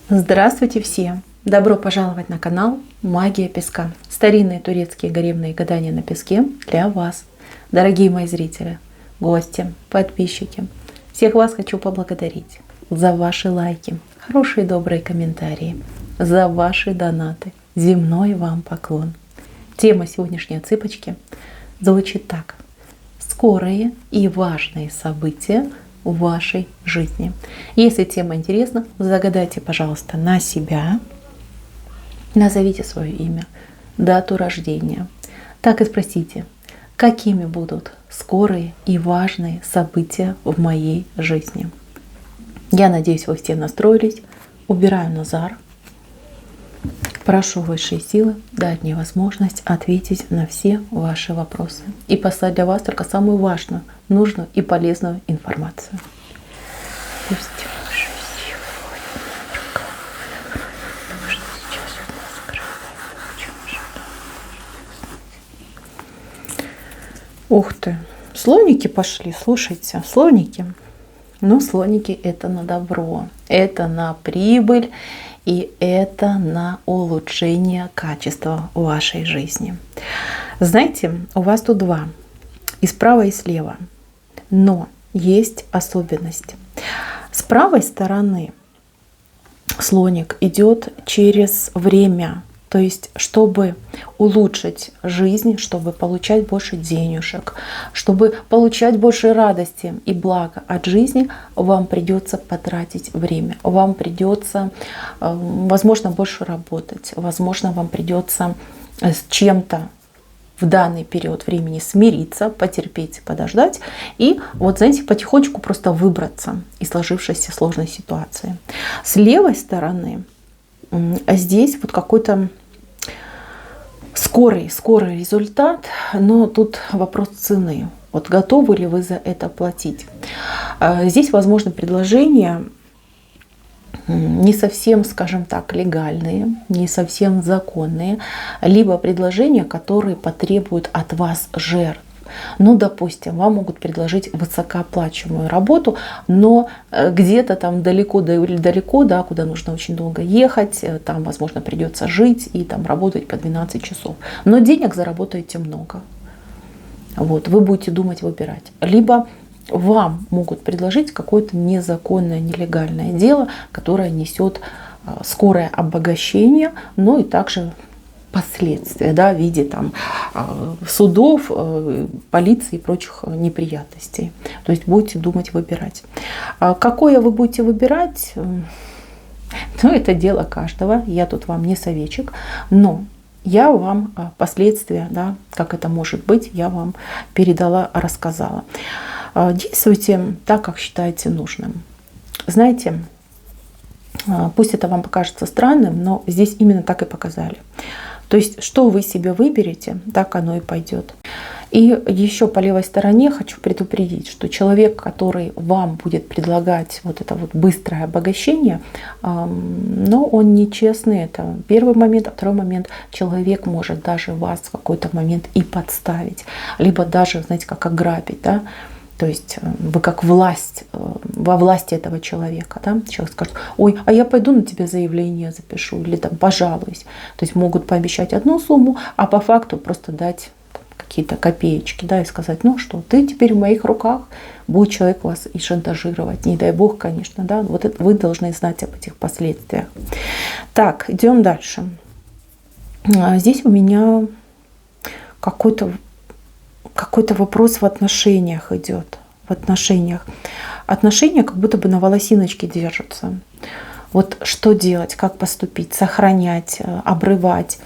Здравствуйте все! Добро пожаловать на канал Магия Песка. Старинные турецкие гаремные гадания на песке для вас. Дорогие мои зрители, гости, подписчики, всех вас хочу поблагодарить за ваши лайки, хорошие добрые комментарии, за ваши донаты. Земной вам поклон. Тема сегодняшней цыпочки звучит так. Скорые и важные события в вашей жизни. Если тема интересна, загадайте, пожалуйста, на себя, назовите свое имя, дату рождения. Так и спросите, какими будут скорые и важные события в моей жизни. Я надеюсь, вы все настроились. Убираю Назар. Прошу высшие силы дать мне возможность ответить на все ваши вопросы и послать для вас только самую важную, нужную и полезную информацию. Пусть высшие силы вводят на рука, потому что сейчас от нас скрывает то, о чем ожидал. Ух ты! Слоники пошли, слушайте, слоники. Но слоники это на добро, это на прибыль. И это на улучшение качества вашей жизни. Знаете, у вас тут два. И справа, и слева. Но есть особенность. С правой стороны слоник идет через время. То есть, чтобы улучшить жизнь, чтобы получать больше денежек, чтобы получать больше радости и блага от жизни, вам придется потратить время. Вам придется, возможно, больше работать. Возможно, вам придется с чем-то в данный период времени смириться, потерпеть, подождать. И вот, знаете, потихонечку просто выбраться из сложившейся сложной ситуации. С левой стороны здесь вот какой-то скорый результат, но тут вопрос цены. Вот готовы ли вы за это платить? Здесь возможно предложения не совсем, скажем так, легальные, не совсем законные, либо предложения, которые потребуют от вас жертв. Ну, допустим, вам могут предложить высокооплачиваемую работу, но где-то там далеко, да, куда нужно очень долго ехать, там, возможно, придется жить и там работать по 12 часов. Но денег заработаете много. Вот, вы будете думать, выбирать. Либо вам могут предложить какое-то незаконное, нелегальное дело, которое несет скорое обогащение, но и также последствия, да, в виде там судов, полиции и прочих неприятностей. То есть будете думать, выбирать. Какое вы будете выбирать, ну, это дело каждого. Я тут вам не советчик, но я вам последствия, да, как это может быть, я вам передала, рассказала. Действуйте так, как считаете нужным. Знаете, пусть это вам покажется странным, но здесь именно так и показали. То есть, что вы себе выберете, так оно и пойдет. И еще по левой стороне хочу предупредить, что человек, который вам будет предлагать вот это вот быстрое обогащение, но он нечестный. Это первый момент. А второй момент, человек может даже вас в какой-то момент и подставить. Либо даже, знаете, как ограбить, да? То есть вы как власть, во власти этого человека. Да? Человек скажет: ой, а я пойду на тебя заявление запишу, или там пожалуюсь. То есть могут пообещать одну сумму, а по факту просто дать какие-то копеечки, да, и сказать: ну что, ты теперь в моих руках, будет человек вас и шантажировать. Не дай бог, конечно, да. Вот это вы должны знать об этих последствиях. Так, идем дальше. Здесь у меня какой-то вопрос в отношениях идет. В отношениях. Отношения как будто бы на волосиночке держатся. Вот что делать, как поступить, сохранять, обрывать,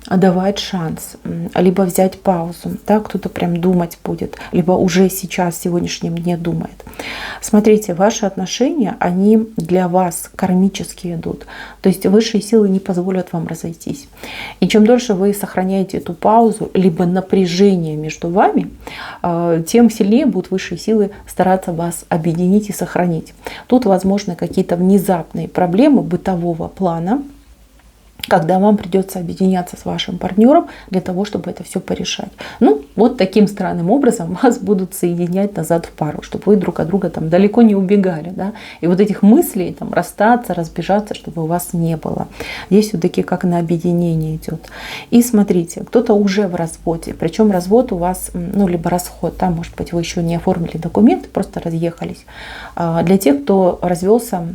давать шанс, либо взять паузу. Да, кто-то прям думать будет, либо уже сейчас, в сегодняшнем дне думает. Смотрите, ваши отношения, они для вас кармически идут. То есть высшие силы не позволят вам разойтись. И чем дольше вы сохраняете эту паузу, либо напряжение между вами, тем сильнее будут высшие силы стараться вас объединить и сохранить. Тут возможны какие-то внезапные проблемы бытового плана, когда вам придется объединяться с вашим партнером для того, чтобы это все порешать. Ну, вот таким странным образом вас будут соединять назад в пару, чтобы вы друг от друга там далеко не убегали, да, и вот этих мыслей там расстаться, разбежаться, чтобы у вас не было. Здесь все-таки как на объединение идет. И смотрите, кто-то уже в разводе, причем развод у вас, ну, либо расход, там, может быть, вы еще не оформили документы, просто разъехались. Для тех, кто развелся,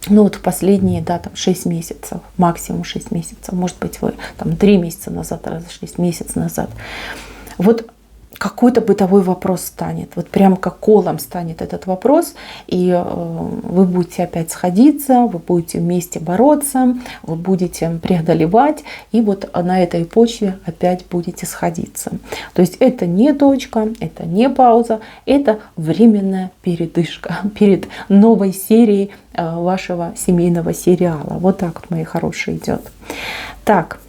ну вот в последние, да, там 6 месяцев, максимум 6 месяцев, может быть, вы там 3 месяца назад разошлись, месяц назад. Вот какой-то бытовой вопрос станет, вот прям как колом станет этот вопрос, и вы будете опять сходиться, вы будете вместе бороться, вы будете преодолевать, и вот на этой почве опять будете сходиться. То есть это не точка, это не пауза, это временная передышка перед новой серией вашего семейного сериала. Вот так вот, мои хорошие, идет. Так.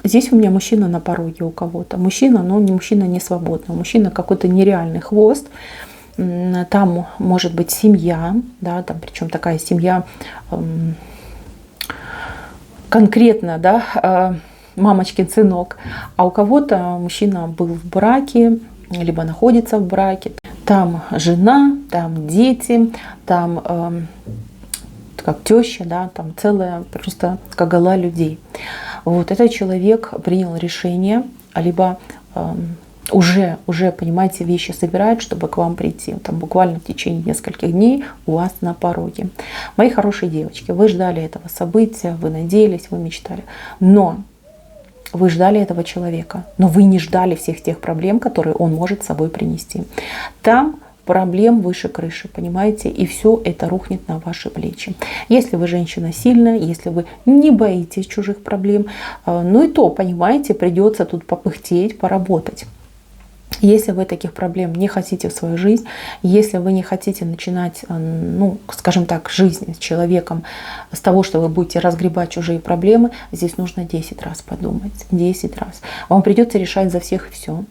Здесь у меня мужчина на пороге у кого-то. Мужчина, но мужчина не свободный. Мужчина какой-то нереальный хвост. Там может быть семья, да, там, причем такая семья конкретно, да, мамочкин сынок. А у кого-то мужчина был в браке, либо находится в браке. Там жена, там дети, там как теща, да, там целая просто кагала людей. Вот этот человек принял решение, либо уже, понимаете, вещи собирает, чтобы к вам прийти. Там буквально в течение нескольких дней у вас на пороге. Мои хорошие девочки, вы ждали этого события, вы надеялись, вы мечтали. Но вы ждали этого человека, но вы не ждали всех тех проблем, которые он может с собой принести. Там проблем выше крыши, понимаете, и все это рухнет на ваши плечи. Если вы женщина сильная, если вы не боитесь чужих проблем, ну и то, понимаете, придется тут попыхтеть, поработать. Если вы таких проблем не хотите в свою жизнь, если вы не хотите начинать, ну, скажем так, жизнь с человеком с того, что вы будете разгребать чужие проблемы, здесь нужно 10 раз подумать. 10 раз. Вам придется решать за всех и все.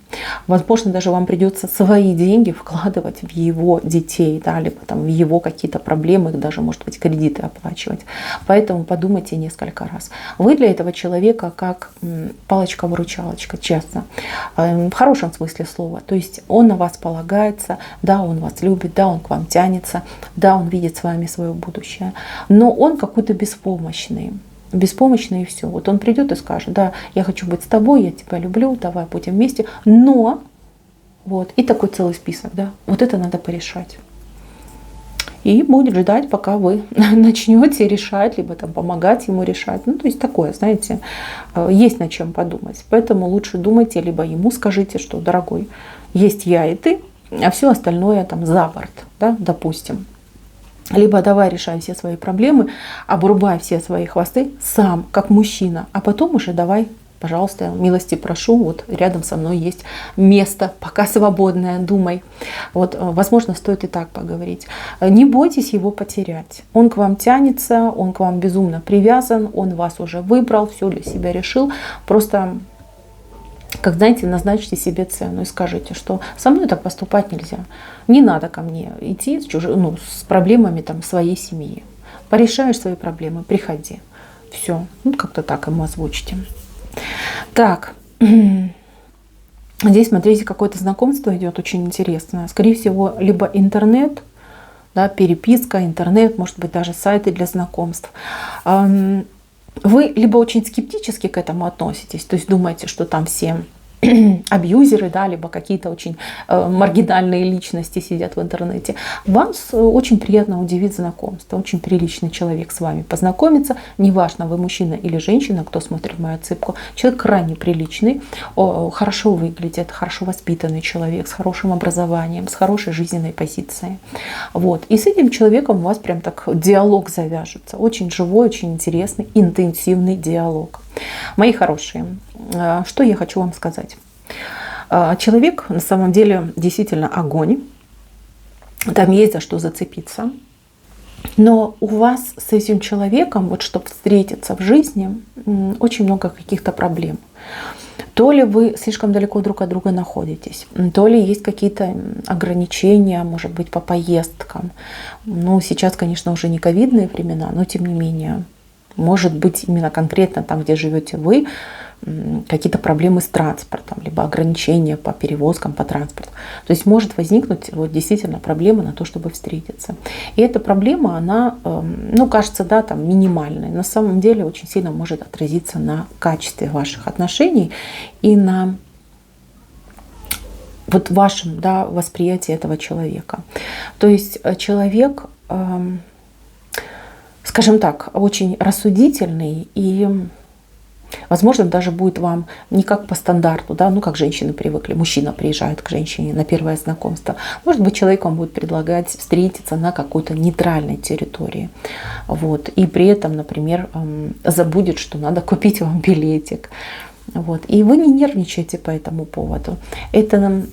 Возможно, даже вам придется свои деньги вкладывать в его детей, да, либо там в его какие-то проблемы, даже, может быть, кредиты оплачивать. Поэтому подумайте несколько раз. Вы для этого человека как палочка-выручалочка, честно. В хорошем смысле слова. То есть он на вас полагается, да, он вас любит, да, он к вам тянется, да, он видит с вами свое будущее. Но он какой-то беспомощный. Беспомощный и все. Вот он придет и скажет: да, я хочу быть с тобой, я тебя люблю, давай будем вместе. Но, вот, и такой целый список, да, вот это надо порешать. И будет ждать, пока вы начнете решать, либо там помогать ему решать. Ну, то есть такое, знаете, есть над чем подумать. Поэтому лучше думайте, либо ему скажите, что: дорогой, есть я и ты, а все остальное там за борт, да, допустим. Либо давай решай все свои проблемы, обрубай все свои хвосты сам, как мужчина, а потом уже давай, пожалуйста, милости прошу, вот рядом со мной есть место, пока свободное, думай. Вот, возможно, стоит и так поговорить. Не бойтесь его потерять. Он к вам тянется, он к вам безумно привязан, он вас уже выбрал, все для себя решил. Просто, как знаете, назначьте себе цену и скажите, что со мной так поступать нельзя. Не надо ко мне идти с проблемами там, своей семьи. Порешаешь свои проблемы, приходи. Все, ну, как-то так ему озвучите. Так, здесь, смотрите, какое-то знакомство идет очень интересное. Скорее всего, либо интернет, да, переписка, интернет, может быть, даже сайты для знакомств. Вы либо очень скептически к этому относитесь, то есть думаете, что там все абьюзеры, да, либо какие-то очень маргинальные личности сидят в интернете. Вас очень приятно удивит знакомство. Очень приличный человек с вами познакомится. Неважно, вы мужчина или женщина, кто смотрит мою отсыпку. Человек крайне приличный, хорошо выглядит, хорошо воспитанный человек, с хорошим образованием, с хорошей жизненной позицией. Вот. И с этим человеком у вас прям так диалог завяжется. Очень живой, очень интересный, интенсивный диалог. Мои хорошие, что я хочу вам сказать. Человек на самом деле действительно огонь. Там есть за что зацепиться. Но у вас с этим человеком, вот чтобы встретиться в жизни, очень много каких-то проблем. То ли вы слишком далеко друг от друга находитесь, то ли есть какие-то ограничения, может быть, по поездкам. Ну, сейчас, конечно, уже не ковидные времена, но тем не менее, может быть, именно конкретно там, где живете вы, какие-то проблемы с транспортом, либо ограничения по перевозкам, по транспорту. То есть может возникнуть вот действительно проблема на то, чтобы встретиться. И эта проблема, она, ну, кажется, да, там минимальной. На самом деле очень сильно может отразиться на качестве ваших отношений и на вот вашем, да, восприятии этого человека. То есть человек, скажем так, очень рассудительный и, возможно, даже будет вам не как по стандарту, да, ну как женщины привыкли, мужчина приезжает к женщине на первое знакомство. Может быть, человек вам будет предлагать встретиться на какой-то нейтральной территории. Вот. И при этом, например, забудет, что надо купить вам билетик. Вот. И вы не нервничаете по этому поводу. Это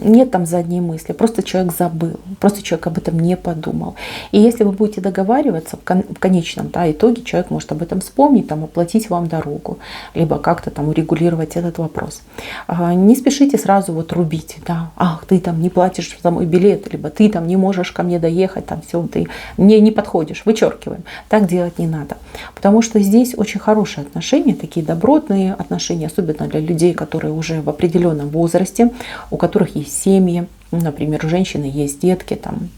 нет там задней мысли. Просто человек забыл. Просто человек об этом не подумал. И если вы будете договариваться, в конечном, да, итоге человек может об этом вспомнить, там, оплатить вам дорогу, либо как-то там урегулировать этот вопрос. Не спешите сразу вот рубить. Да. Ах, ты там не платишь за мой билет, либо ты там не можешь ко мне доехать, там все, ты мне не подходишь. Вычеркиваем. Так делать не надо. Потому что здесь очень хорошие отношения, такие добротные отношения, особенно для людей, которые уже в определенном возрасте, у которых есть семьи, например, у женщины есть детки, там,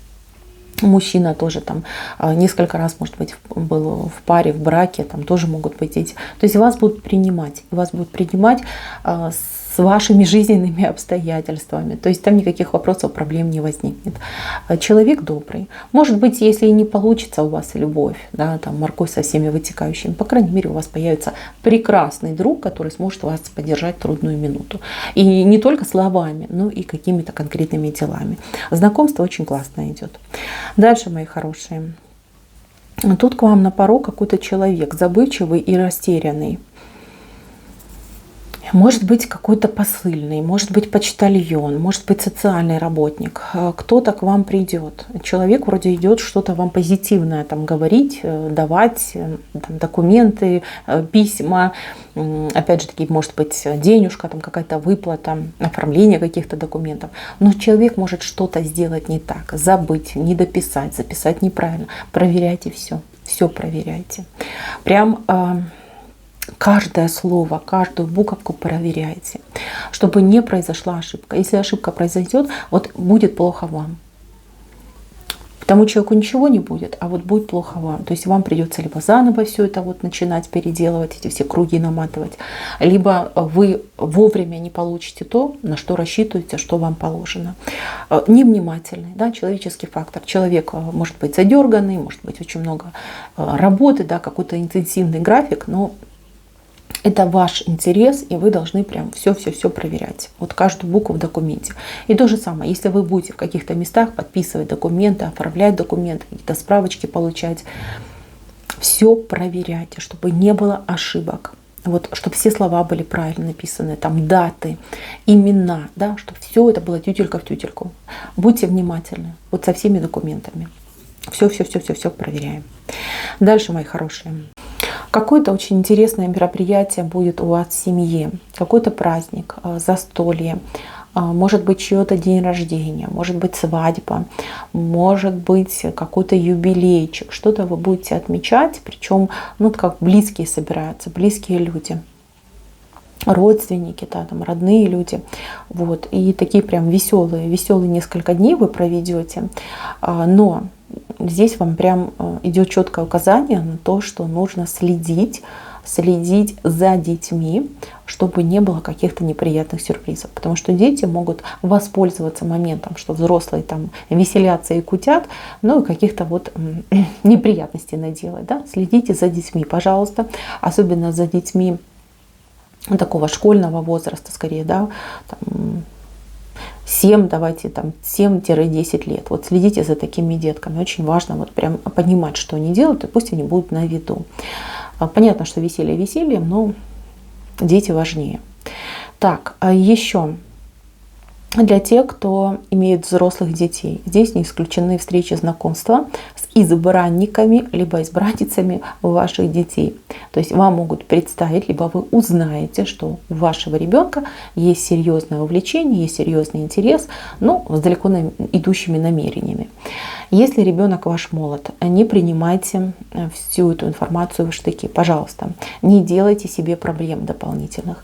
мужчина тоже там несколько раз, может быть, был в паре, в браке, там тоже могут быть дети. То есть вас будут принимать с вашими жизненными обстоятельствами. То есть там никаких вопросов, проблем не возникнет. Человек добрый. Может быть, если и не получится у вас любовь, да, там морковь со всеми вытекающими, по крайней мере, у вас появится прекрасный друг, который сможет вас поддержать в трудную минуту. И не только словами, но и какими-то конкретными делами. Знакомство очень классно идет. Дальше, мои хорошие. Тут к вам на порог какой-то человек, забывчивый и растерянный. Может быть, какой-то посыльный, может быть, почтальон, может быть, социальный работник. Кто-то к вам придет. Человек вроде идет что-то вам позитивное там говорить, давать там, документы, письма. Опять же таки, может быть, денежка, там какая-то выплата, оформление каких-то документов. Но человек может что-то сделать не так, забыть, не дописать, записать неправильно. Проверяйте все. Все проверяйте. Прям каждое слово, каждую буковку проверяйте, чтобы не произошла ошибка. Если ошибка произойдет, вот будет плохо вам. Тому человеку ничего не будет, а вот будет плохо вам. То есть вам придется либо заново все это вот начинать переделывать, эти все круги наматывать, либо вы вовремя не получите то, на что рассчитываете, что вам положено. Невнимательный, да, человеческий фактор. Человек может быть задерганный, может быть очень много работы, да, какой-то интенсивный график, но это ваш интерес, и вы должны прям все проверять. Вот каждую букву в документе. И то же самое, если вы будете в каких-то местах подписывать документы, оформлять документы, какие-то справочки получать, все проверяйте, чтобы не было ошибок. Вот, чтобы все слова были правильно написаны, там даты, имена, да, чтобы все это было тютелька в тютельку. Будьте внимательны вот со всеми документами. Все проверяем. Дальше, мои хорошие. Какое-то очень интересное мероприятие будет у вас в семье, какой-то праздник, застолье, может быть чье-то день рождения, может быть свадьба, может быть какой-то юбилейчик, что-то вы будете отмечать, причем ну, как близкие собираются, близкие люди, родственники, да, там, родные люди. Вот. И такие прям веселые несколько дней вы проведете, но здесь вам прям идет четкое указание на то, что нужно следить за детьми, чтобы не было каких-то неприятных сюрпризов. Потому что дети могут воспользоваться моментом, что взрослые там веселятся и кутят, но и каких-то вот неприятностей наделать. Да? Следите за детьми, пожалуйста, особенно за детьми такого школьного возраста, скорее, да, там, 7-10 лет. Вот следите за такими детками. Очень важно вот прям понимать, что они делают, и пусть они будут на виду. Понятно, что веселье весельем, но дети важнее. Так, еще для тех, кто имеет взрослых детей. Здесь не исключены встречи, знакомства с избранниками, либо избранницами ваших детей. То есть вам могут представить, либо вы узнаете, что у вашего ребенка есть серьезное увлечение, есть серьезный интерес, но с далеко идущими намерениями. Если ребенок ваш молод, не принимайте всю эту информацию в штыки. Пожалуйста, не делайте себе проблем дополнительных.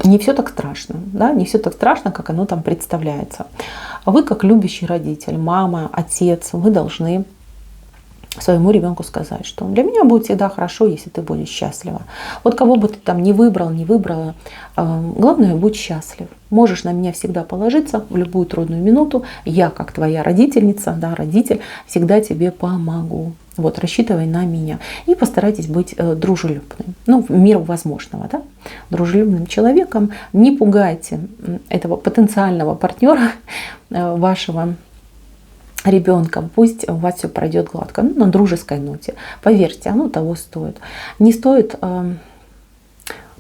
Не все так страшно, да? Не все так страшно, как оно там представляется. Вы, как любящий родитель, мама, отец, вы должны своему ребенку сказать, что для меня будет всегда хорошо, если ты будешь счастлива. Вот кого бы ты там не выбрал, не выбрала, главное, будь счастлив. Можешь на меня всегда положиться в любую трудную минуту. Я, как твоя родительница, да, родитель, всегда тебе помогу. Вот, рассчитывай на меня. И постарайтесь быть дружелюбным. Ну, в меру возможного, да? Дружелюбным человеком. Не пугайте этого потенциального партнера вашего ребенка. Пусть у вас все пройдет гладко. Ну, на дружеской ноте. Поверьте, оно того стоит. Не стоит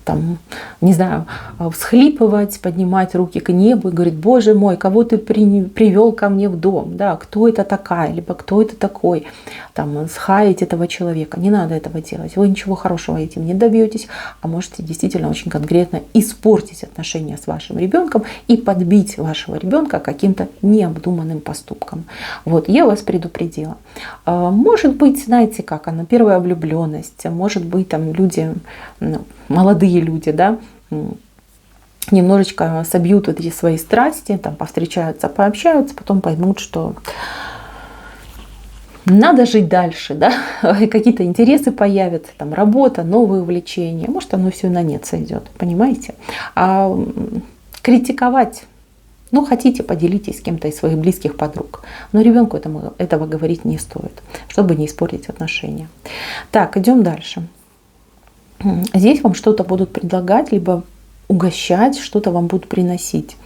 там, не знаю, всхлипывать, поднимать руки к небу и говорить: Боже мой, кого ты привел ко мне в дом, да, кто это такая, либо кто это такой, там, схаять этого человека. Не надо этого делать, вы ничего хорошего этим не добьетесь, а можете действительно очень конкретно испортить отношения с вашим ребенком и подбить вашего ребенка каким-то необдуманным поступком. Вот, я вас предупредила. Может быть, знаете как она, первая влюбленность, может быть, там люди, молодые люди, да, немножечко собьют вот эти свои страсти, там повстречаются, пообщаются, потом поймут, что надо жить дальше, да, какие-то интересы появятся, там работа, новые увлечения, может оно все на нет сойдет, понимаете? А критиковать, ну хотите, поделитесь с кем-то из своих близких подруг, но ребенку этого говорить не стоит, чтобы не испортить отношения. Так, идем дальше. Здесь вам что-то будут предлагать, либо угощать, что-то вам будут приносить.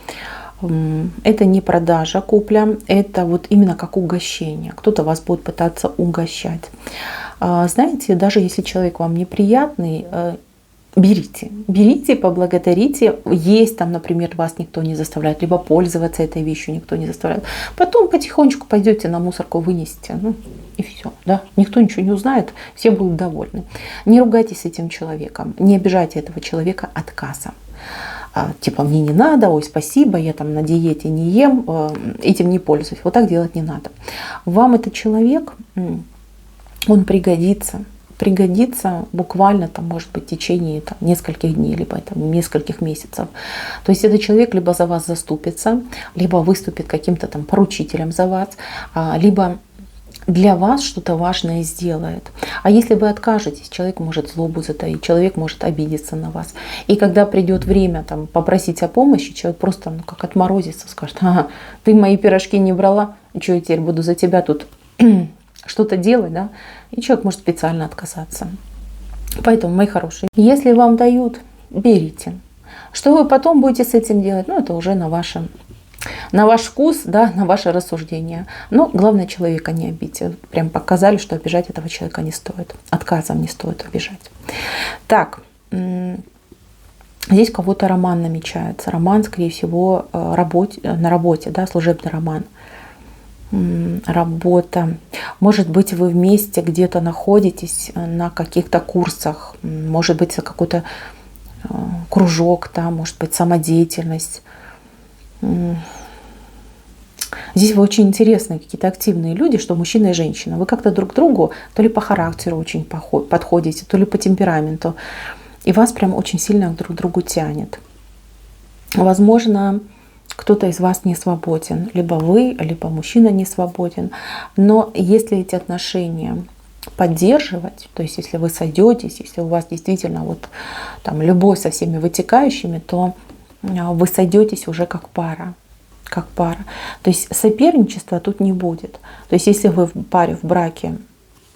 Это не продажа, купля, это вот именно как угощение. Кто-то вас будет пытаться угощать. Знаете, даже если человек вам неприятный, берите, поблагодарите. Есть там, например, вас никто не заставляет, либо пользоваться этой вещью никто не заставляет. Потом потихонечку пойдете на мусорку, вынесете, ну и все, да. Никто ничего не узнает, все будут довольны. Не ругайтесь с этим человеком, не обижайте этого человека отказом. Типа мне не надо, ой, спасибо, я там на диете не ем, этим не пользуюсь. Вот так делать не надо. Вам этот человек, он пригодится буквально, там, может быть, в течение там, нескольких дней, либо там, нескольких месяцев. То есть этот человек либо за вас заступится, либо выступит каким-то там поручителем за вас, либо для вас что-то важное сделает. А если вы откажетесь, человек может злобу затаить, человек может обидеться на вас. И когда придет время там, попросить о помощи, человек просто как отморозится, скажет: ага, ты мои пирожки не брала, что я теперь буду за тебя тут что-то делать, да? И человек может специально отказаться. Поэтому, мои хорошие, если вам дают, берите. Что вы потом будете с этим делать, ну это уже на ваш вкус, да, на ваше рассуждение. Но главное, человека не обидьте. Прям показали, что обижать этого человека не стоит. Отказом не стоит обижать. Так, здесь у кого-то роман намечается. Роман, скорее всего, на работе, да, служебный роман. Работа. Может быть, вы вместе где-то находитесь на каких-то курсах. Может быть, какой-то кружок, да, может быть, самодеятельность. Здесь вы очень интересные, какие-то активные люди, что мужчина и женщина. Вы как-то друг к другу то ли по характеру очень подходите, то ли по темпераменту. И вас прям очень сильно друг к другу тянет. Возможно, кто-то из вас не свободен. Либо вы, либо мужчина не свободен. Но если эти отношения поддерживать, то есть если вы сойдетесь, если у вас действительно вот там любовь со всеми вытекающими, то вы сойдетесь уже как пара. То есть соперничества тут не будет. То есть если вы в паре, в браке,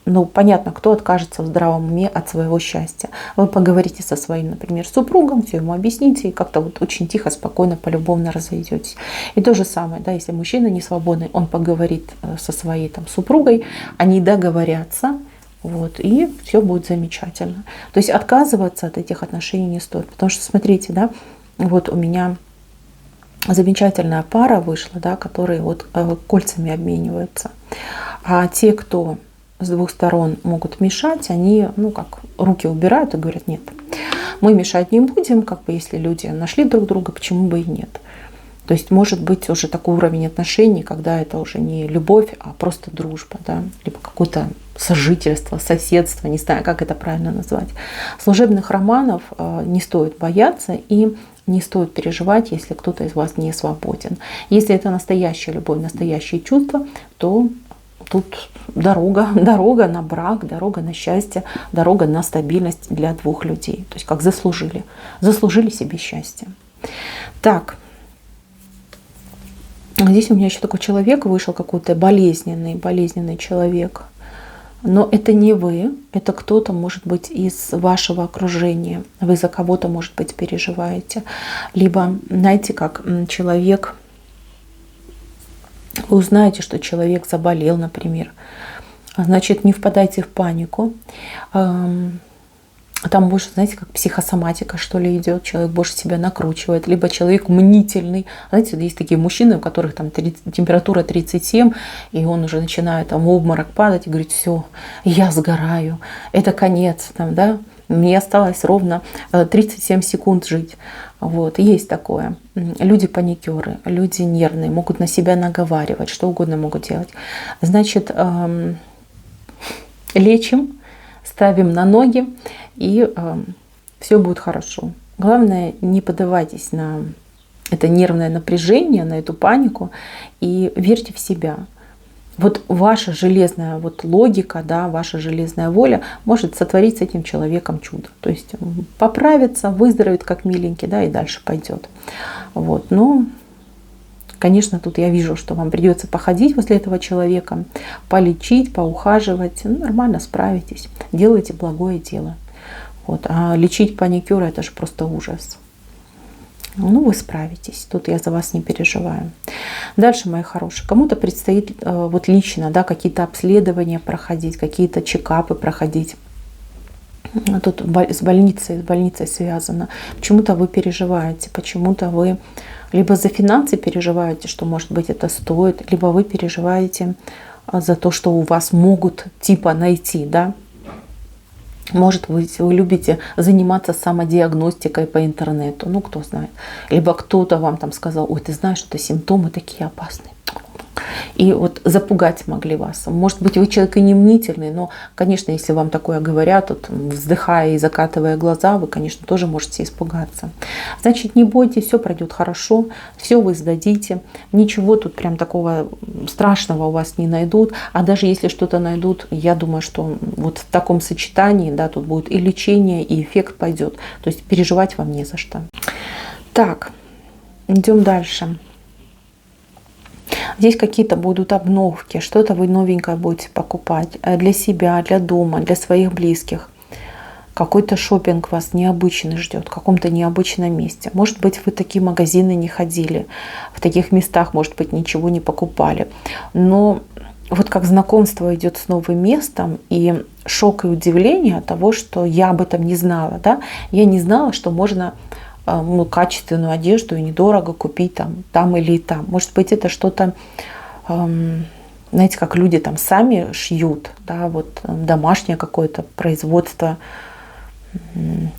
ну понятно, кто откажется в здравом уме от своего счастья. Вы поговорите со своим, например, супругом, все ему объясните, и как-то вот очень тихо, спокойно, полюбовно разойдетесь. И то же самое, да, если мужчина не свободный, он поговорит со своей там супругой, они договорятся, вот, и все будет замечательно. То есть отказываться от этих отношений не стоит. Потому что, смотрите, да, вот у меня замечательная пара вышла, да, которые вот кольцами обмениваются. А те, кто с двух сторон могут мешать, они, ну, как руки убирают и говорят: нет, мы мешать не будем, как бы, если люди нашли друг друга, почему бы и нет. То есть может быть уже такой уровень отношений, когда это уже не любовь, а просто дружба, да, либо какое-то сожительство, соседство, не знаю, как это правильно назвать. Служебных романов не стоит бояться и не стоит переживать, если кто-то из вас не свободен. Если это настоящая любовь, настоящие чувства, то тут дорога на брак, дорога на счастье, дорога на стабильность для двух людей. То есть как заслужили себе счастье. Так, здесь у меня еще такой человек вышел, какой-то болезненный человек. Но это не вы, это кто-то, может быть, из вашего окружения. Вы за кого-то, может быть, переживаете. Либо, знаете, как человек, вы узнаете, что человек заболел, например. Значит, не впадайте в панику. Там больше, знаете, как психосоматика, что ли, идет. Человек больше себя накручивает. Либо человек мнительный. Знаете, есть такие мужчины, у которых там температура 37, и он уже начинает там в обморок падать и говорит: все, я сгораю, это конец, там, да, мне осталось ровно 37 секунд жить. Вот, есть такое. Люди паникеры, люди нервные, могут на себя наговаривать, что угодно могут делать. Значит, лечим, ставим на ноги, и все будет хорошо. Главное, не поддавайтесь на это нервное напряжение, на эту панику, и верьте в себя. Вот ваша железная вот логика, да, ваша железная воля может сотворить с этим человеком чудо. То есть поправится, выздоровеет как миленький, да, и дальше пойдет. Вот. Но, конечно, тут я вижу, что вам придется походить возле этого человека, полечить, поухаживать. Ну, нормально справитесь, делайте благое дело. Вот. А лечить паникера — это же просто ужас. Ну, вы справитесь. Тут я за вас не переживаю. Дальше, мои хорошие, кому-то предстоит вот лично, да, какие-то обследования проходить, какие-то чекапы проходить. Тут с больницей связано. Почему-то вы переживаете, почему-то вы либо за финансы переживаете, что, может быть, это стоит, либо вы переживаете за то, что у вас могут типа найти, да. Может быть, вы любите заниматься самодиагностикой по интернету, ну, кто знает. Либо кто-то вам там сказал: ой, ты знаешь, что симптомы такие опасные. И вот запугать могли вас. Может быть, вы человек и не мнительный, но, конечно, если вам такое говорят, вот, вздыхая и закатывая глаза, вы, конечно, тоже можете испугаться. Значит, не бойтесь, все пройдет хорошо, все вы сдадите. Ничего тут прям такого страшного у вас не найдут. А даже если что-то найдут, я думаю, что вот в таком сочетании, да, тут будет и лечение, и эффект пойдет. То есть переживать вам не за что. Так, идем дальше. Здесь какие-то будут обновки, что-то вы новенькое будете покупать для себя, для дома, для своих близких. Какой-то шопинг вас необычный ждет, в каком-то необычном месте. Может быть, вы в такие магазины не ходили, в таких местах, может быть, ничего не покупали. Но вот как знакомство идет с новым местом, и шок и удивление от того, что я об этом не знала. Да? Я не знала, что можно качественную одежду и недорого купить там или там. Может быть, это что-то, знаете, как люди там сами шьют, да, вот домашнее какое-то производство,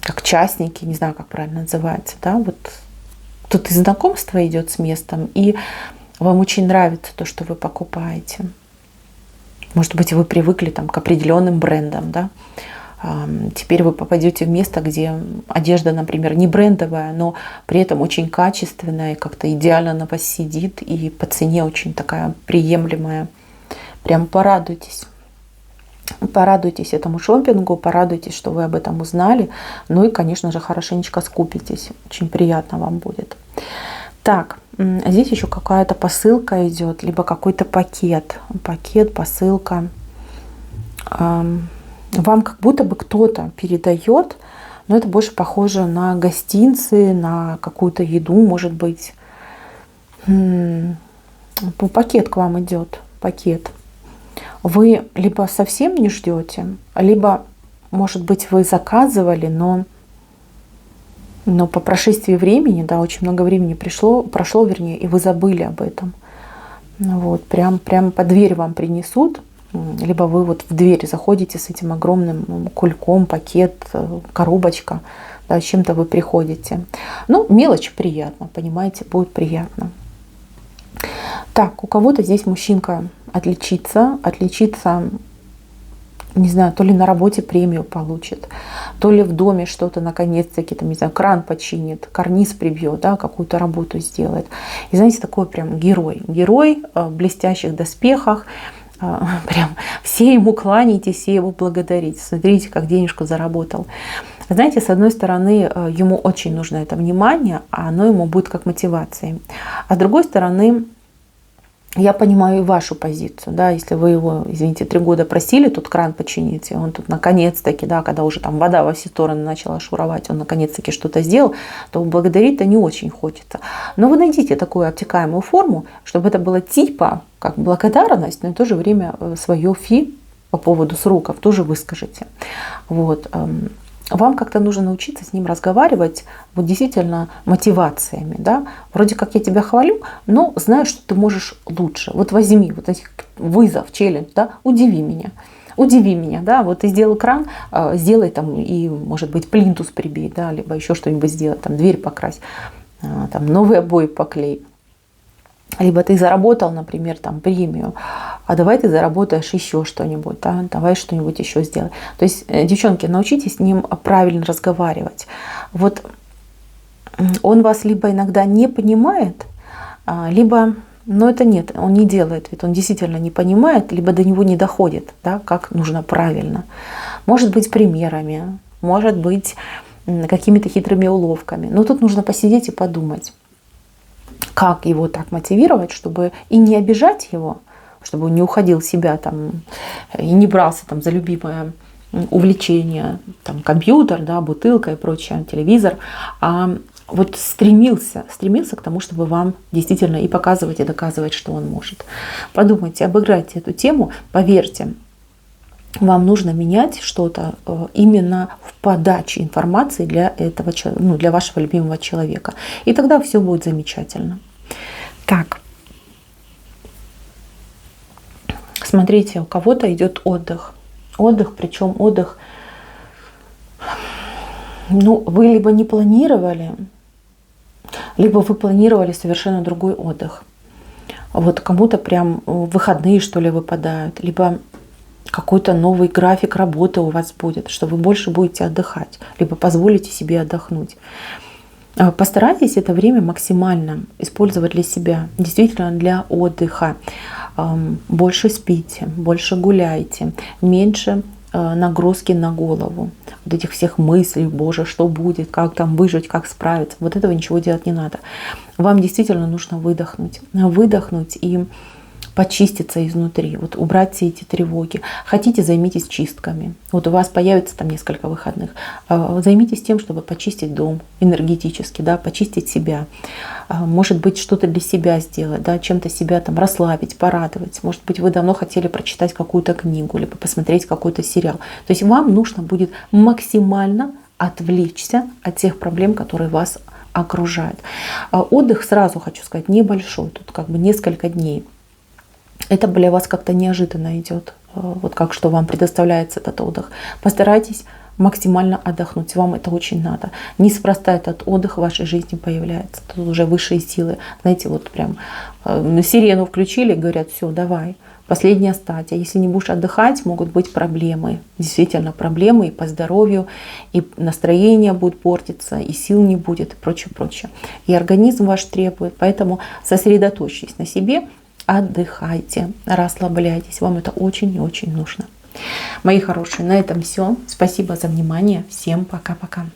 как частники, не знаю, как правильно называется, да, вот тут и знакомство идет с местом, и вам очень нравится то, что вы покупаете. Может быть, вы привыкли там к определенным брендам, да. Теперь вы попадете в место, где одежда, например, не брендовая, но при этом очень качественная и как-то идеально на вас сидит, и по цене очень такая приемлемая. Прям порадуйтесь. Порадуйтесь этому шопингу, порадуйтесь, что вы об этом узнали. Ну и, конечно же, хорошенечко скупитесь. Очень приятно вам будет. Так, здесь еще какая-то посылка идет, либо какой-то пакет. Пакет, посылка. Вам как будто бы кто-то передает, но это больше похоже на гостинцы, на какую-то еду, может быть. Пакет к вам идет, пакет. Вы либо совсем не ждете, либо, может быть, вы заказывали, но Но по прошествии времени, да, очень много времени прошло, вернее, и вы забыли об этом. Вот, прям под дверь вам принесут, либо вы вот в дверь заходите с этим огромным кульком, пакет, коробочка, да, с чем-то вы приходите. Ну, мелочь приятно, понимаете, будет приятно. Так, у кого-то здесь мужчинка отличится, не знаю, то ли на работе премию получит, то ли в доме что-то наконец-таки, там, не знаю, кран починит, карниз прибьет, да, какую-то работу сделает. И знаете, такой прям герой в блестящих доспехах, прям все ему кланяйтесь, все его благодарите. Смотрите, как денежку заработал. Знаете, с одной стороны, ему очень нужно это внимание, а оно ему будет как мотивацией. А с другой стороны, я понимаю и вашу позицию, да, если вы его, извините, 3 года просили тут кран починить, и он тут наконец-таки, да, когда уже там вода во все стороны начала шуровать, он наконец-таки что-то сделал, то благодарить-то не очень хочется. Но вы найдите такую обтекаемую форму, чтобы это было типа как благодарность, но и в то же время свое фи по поводу сроков тоже выскажите. Вот. Вам как-то нужно научиться с ним разговаривать вот действительно мотивациями. Да? Вроде как я тебя хвалю, но знаю, что ты можешь лучше. Вот возьми вот этих вызов, челлендж, да? Удиви меня, да, вот ты сделал кран, сделай там и, может быть, плинтус прибей, да, либо еще что-нибудь сделай, там дверь покрась, там новые обои поклей. Либо ты заработал, например, там премию, а давай ты заработаешь еще что-нибудь, да? Давай что-нибудь еще сделай. То есть, девчонки, научитесь с ним правильно разговаривать. Вот он вас либо иногда не понимает, либо, но это нет, он не делает, ведь он действительно не понимает, либо до него не доходит, да, как нужно правильно. Может быть, примерами, может быть, какими-то хитрыми уловками. Но тут нужно посидеть и подумать, как его так мотивировать, чтобы и не обижать его, чтобы он не уходил в себя там, и не брался там, за любимое увлечение, там, компьютер, да, бутылка и прочее, телевизор, а вот стремился к тому, чтобы вам действительно и показывать, и доказывать, что он может. Подумайте, обыграйте эту тему, поверьте, вам нужно менять что-то именно в подаче информации для этого, ну, для вашего любимого человека. И тогда все будет замечательно. Так. Смотрите, у кого-то идет отдых. Отдых, причем отдых, ну, вы либо не планировали, либо вы планировали совершенно другой отдых. Вот кому-то прям выходные, что ли, выпадают, либо какой-то новый график работы у вас будет, что вы больше будете отдыхать, либо позволите себе отдохнуть. Постарайтесь это время максимально использовать для себя, действительно для отдыха. Больше спите, больше гуляйте, меньше нагрузки на голову. Вот этих всех мыслей, боже, что будет, как там выжить, как справиться. Вот этого ничего делать не надо. Вам действительно нужно выдохнуть и почиститься изнутри, вот убрать все эти тревоги. Хотите, займитесь чистками. Вот у вас появится там несколько выходных. Займитесь тем, чтобы почистить дом энергетически, да, почистить себя. Может быть, что-то для себя сделать, да, чем-то себя там расслабить, порадовать. Может быть, вы давно хотели прочитать какую-то книгу, либо посмотреть какой-то сериал. То есть вам нужно будет максимально отвлечься от тех проблем, которые вас окружают. Отдых, сразу хочу сказать, небольшой, тут как бы несколько дней. Это для вас как-то неожиданно идет, вот как что вам предоставляется этот отдых. Постарайтесь максимально отдохнуть, вам это очень надо. Неспроста этот отдых в вашей жизни появляется. Тут уже высшие силы, знаете, вот прям сирену включили, говорят, все, давай, последняя стадия. Если не будешь отдыхать, могут быть проблемы. Действительно проблемы и по здоровью, и настроение будет портиться, и сил не будет, и прочее, прочее. И организм ваш требует, поэтому сосредоточьтесь на себе, отдыхайте, расслабляйтесь. Вам это очень и очень нужно. Мои хорошие, на этом все. Спасибо за внимание. Всем пока-пока.